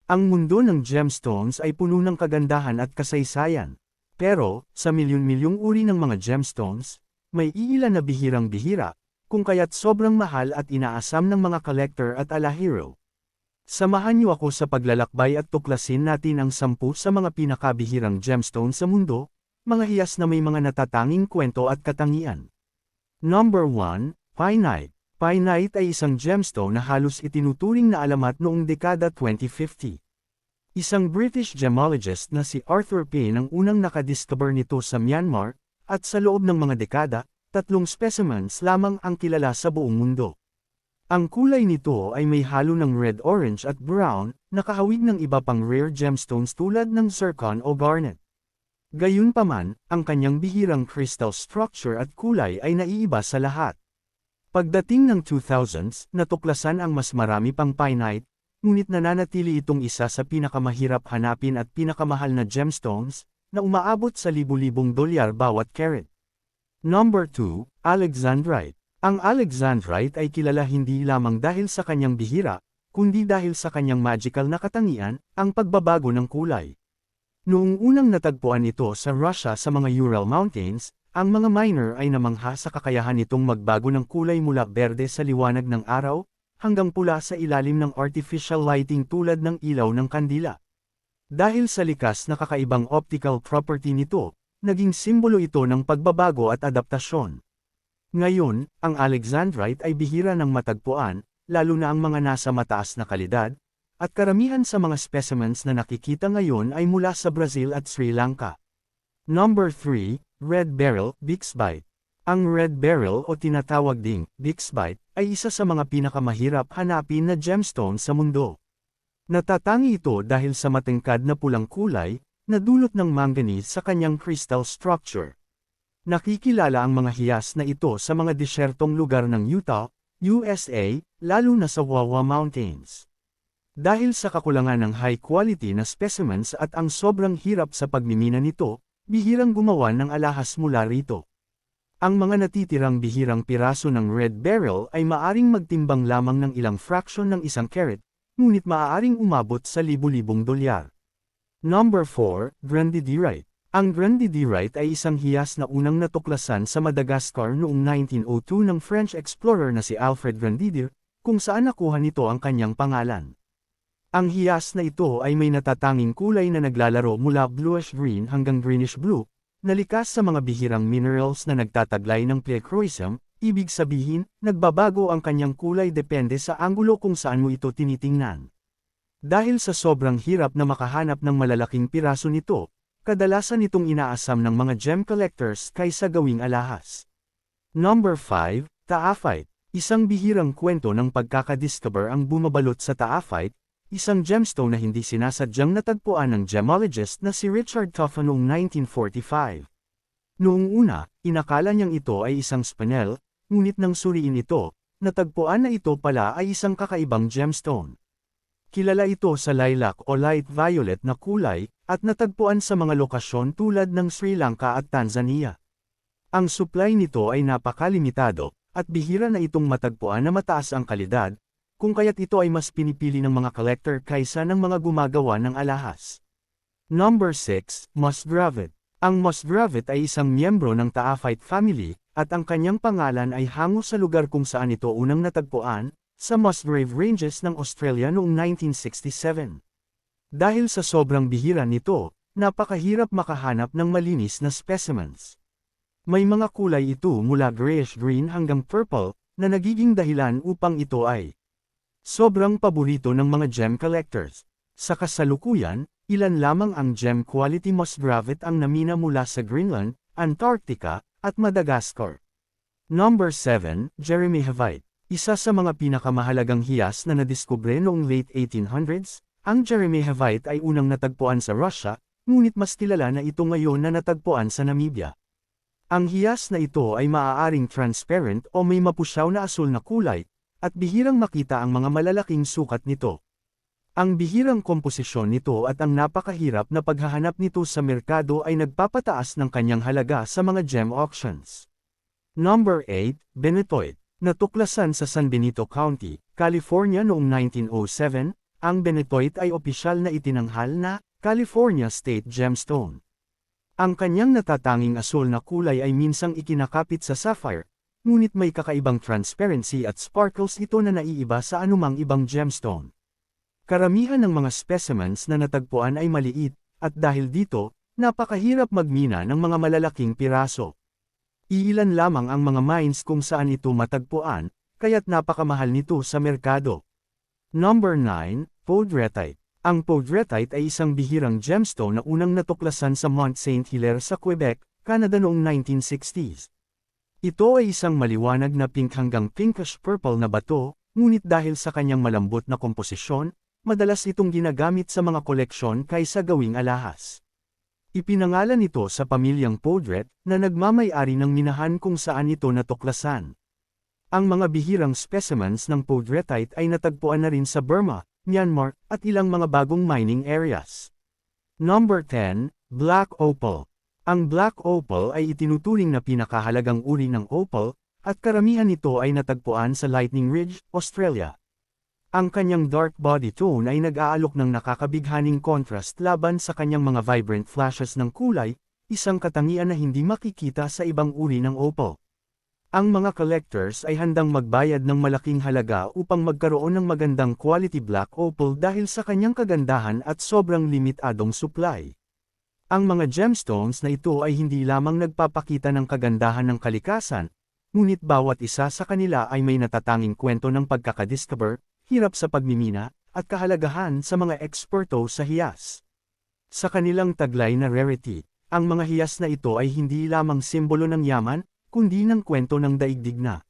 Ang mundo ng gemstones ay puno ng kagandahan at kasaysayan. Pero, sa milyon-milyong uri ng mga gemstones, may iilan na bihirang-bihira, kung kaya't sobrang mahal at inaasam ng mga collector at alahero. Samahan niyo ako sa paglalakbay at tuklasin natin ang 10 sa mga pinakabihirang gemstone sa mundo, mga hiyas na may mga natatanging kwento at katangian. Number 1, Pynite. Pynite ay isang gemstone na halos itinuturing na alamat noong dekada 2050. Isang British gemologist na si Arthur Payne ang unang nakadiscover nito sa Myanmar, at sa loob ng mga dekada, 3 specimens lamang ang kilala sa buong mundo. Ang kulay nito ay may halo ng red, orange at brown, nakahawig ng iba pang rare gemstones tulad ng zircon o garnet. Gayunpaman, ang kanyang bihirang crystal structure at kulay ay naiiba sa lahat. Pagdating ng 2000s, natuklasan ang mas marami pang Pynite, ngunit nananatili itong isa sa pinakamahirap hanapin at pinakamahal na gemstones, na umaabot sa libu-libong dolyar bawat carat. Number 2, Alexandrite. Ang Alexandrite ay kilala hindi lamang dahil sa kanyang bihira, kundi dahil sa kanyang magical na katangian, ang pagbabago ng kulay. Noong unang natagpuan ito sa Russia sa mga Ural Mountains, ang mga miner ay namangha sa kakayahan nitong magbago ng kulay mula berde sa liwanag ng araw, hanggang pula sa ilalim ng artificial lighting tulad ng ilaw ng kandila. Dahil sa likas na kakaibang optical property nito, naging simbolo ito ng pagbabago at adaptasyon. Ngayon, ang Alexandrite ay bihira ng matagpuan, lalo na ang mga nasa mataas na kalidad, at karamihan sa mga specimens na nakikita ngayon ay mula sa Brazil at Sri Lanka. Number 3, Red Beryl, Bixbyte. Ang red beryl o tinatawag ding Bixbyte ay isa sa mga pinakamahirap hanapin na gemstone sa mundo. Natatangi ito dahil sa matingkad na pulang kulay, na dulot ng manganese sa kanyang crystal structure. Nakikilala ang mga hiyas na ito sa mga desyertong lugar ng Utah, USA, lalo na sa Wawa Mountains. Dahil sa kakulangan ng high quality na specimens at ang sobrang hirap sa pagmimina nito, bihirang gumawa ng alahas mula rito. Ang mga natitirang bihirang piraso ng red beryl ay maaring magtimbang lamang ng ilang fraction ng 1 carat, ngunit maaaring umabot sa libu-libong dolyar. Number 4, Grandidirite. Ang Grandidirite ay isang hiyas na unang natuklasan sa Madagascar noong 1902 ng French explorer na si Alfred Grandidir, kung saan nakuha nito ang kanyang pangalan. Ang hiyas na ito ay may natatanging kulay na naglalaro mula bluish-green hanggang greenish-blue, na likas sa mga bihirang minerals na nagtataglay ng pleochrysum, ibig sabihin, nagbabago ang kanyang kulay depende sa anggulo kung saan mo ito tinitingnan. Dahil sa sobrang hirap na makahanap ng malalaking piraso nito, kadalasan itong inaasam ng mga gem collectors kaysa gawing alahas. Number 5, Taaphite. Isang bihirang kwento ng pagkakadiscover ang bumabalot sa Taaphite, isang gemstone na hindi sinasadyang natagpuan ng gemologist na si Richard Tuffa noong 1945. Noong una, inakala niyang ito ay isang spinel, ngunit nang suriin ito, natagpuan na ito pala ay isang kakaibang gemstone. Kilala ito sa lilac o light violet na kulay, at natagpuan sa mga lokasyon tulad ng Sri Lanka at Tanzania. Ang supply nito ay napakalimitado, at bihira na itong matagpuan na mataas ang kalidad, kung kaya't ito ay mas pinipili ng mga collector kaysa ng mga gumagawa ng alahas. Number 6, Musgravite. Ang Musgravite ay isang miyembro ng Taaphite family, at ang kanyang pangalan ay hango sa lugar kung saan ito unang natagpuan, sa Musgrave Ranges ng Australia noong 1967. Dahil sa sobrang bihira nito, napakahirap makahanap ng malinis na specimens. May mga kulay ito mula grayish-green hanggang purple, na nagiging dahilan upang ito ay sobrang paborito ng mga gem collectors. Sa kasalukuyan, ilan lamang ang gem quality Musgravite ang namina mula sa Greenland, Antarctica, at Madagascar. Number 7, Jeremyhavite. Isa sa mga pinakamahalagang hiyas na nadiskubre noong late 1800s, ang Jeremyhavite ay unang natagpuan sa Russia, ngunit mas kilala na ito ngayon na natagpuan sa Namibia. Ang hiyas na ito ay maaaring transparent o may mapusyaw na asul na kulay, at bihirang makita ang mga malalaking sukat nito. Ang bihirang komposisyon nito at ang napakahirap na paghahanap nito sa merkado ay nagpapataas ng kanyang halaga sa mga gem auctions. Number 8, Benitoite. Natuklasan sa San Benito County, California noong 1907, Ang benitoite ay opisyal na itinanghal na California State Gemstone. Ang kanyang natatanging asul na kulay ay minsang ikinakapit sa sapphire, ngunit may kakaibang transparency at sparkles ito na naiiba sa anumang ibang gemstone. Karamihan ng mga specimens na natagpuan ay maliit, at dahil dito, napakahirap magmina ng mga malalaking piraso. Iilan lamang ang mga mines kung saan ito matagpuan, kaya't napakamahal nito sa merkado. Number 9, Poudretite. Ang Poudretite ay isang bihirang gemstone na unang natuklasan sa Mont Saint-Hilaire sa Quebec, Canada noong 1960s. Ito ay isang maliwanag na pink hanggang pinkish-purple na bato, ngunit dahil sa kanyang malambot na komposisyon, madalas itong ginagamit sa mga koleksyon kaysa gawing alahas. Ipinangalan ito sa pamilyang Poudret na nagmamay-ari ng minahan kung saan ito natuklasan. Ang mga bihirang specimens ng Poudretite ay natagpuan na rin sa Burma, Myanmar, at ilang mga bagong mining areas. Number 10, Black Opal. Ang Black Opal ay itinuturing na pinakahalagang uri ng opal, at karamihan nito ay natagpuan sa Lightning Ridge, Australia. Ang kanyang dark body tone ay nag-aalok ng nakakabighaning contrast laban sa kanyang mga vibrant flashes ng kulay, isang katangian na hindi makikita sa ibang uri ng opal. Ang mga collectors ay handang magbayad ng malaking halaga upang magkaroon ng magandang quality black opal dahil sa kanyang kagandahan at sobrang limitadong supply. Ang mga gemstones na ito ay hindi lamang nagpapakita ng kagandahan ng kalikasan, ngunit bawat isa sa kanila ay may natatanging kwento ng pagkakadiscover, hirap sa pagmimina, at kahalagahan sa mga eksperto sa hiyas. Sa kanilang taglay na rarity, ang mga hiyas na ito ay hindi lamang simbolo ng yaman, kundi ng kwento ng daigdig na